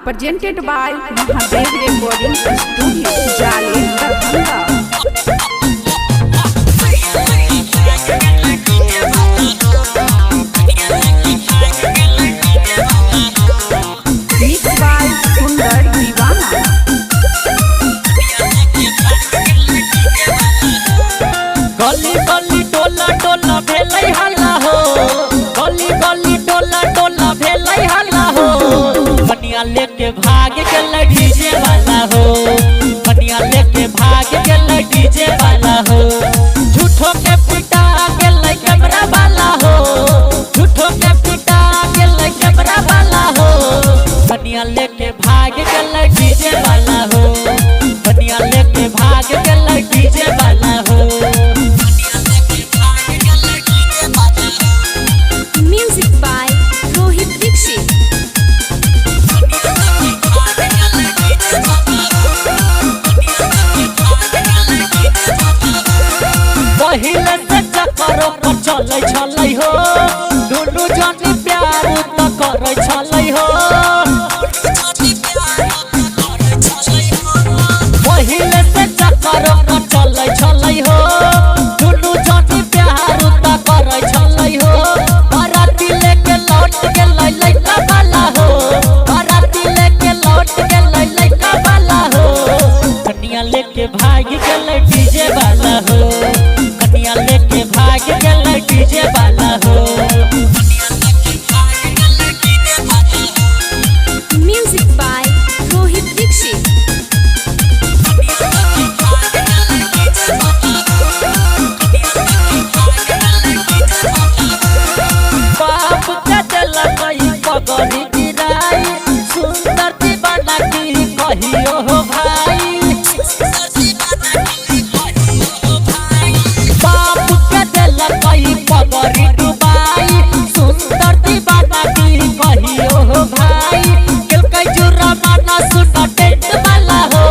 presented by Mahadev Recording Studio, Jale, Darbhanga. Mixed by Sundar Divana. गली गली टोला टोला भेलै हल्ला हो, गली गली टोला टोला भेलै हल्ला हो। कनिया लेके भाग गेलै डीजे वाला हो, कनिया लेके भाग गेलै डीजे वाला हो। झूठो के पिटा गेलै कैमरा वाला हो, झूठो के पिटा गेलै कैमरा वाला हो। कनिया लेके भाग गेलै डीजे वाला हो, कनिया लेके भाग गेलै डीजे वाला हो। Music by Rohit Dixit. पहिले से चक्करो पर चलै छलै हो, दुनू जनी प्यार त करै छलै हो। पहिले से चक्करो पर चलै छलै हो, दुनू जनी प्यार त करै छलै हो। बाराती लेके लौट गेलै लइका वाला हो, बाराती लेके लौट गेलै लइका वाला हो। कनिया लेके भाग गेलै डीजे वाला हो, कनिया लेके भाग गेलै डीजे वाला हो। Music by Rohit Dixit. बाप के देलकै पगड़ी गिराई, सुंदर दीवाना की कहियो हो भाई। बाप के देलकै पगड़ी डुबाई, सुंदर दीवाना की कहियो हो भाई। केलकै जुर्माना सुन टेंट वाला हो,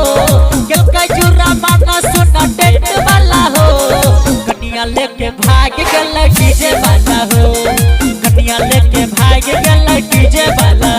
केलकै जुर्माना सुन टेंट वाला हो। कनिया लेके भाग गेलै डीजे वाला हो, कनिया लेके भाग गेलै डीजे वाला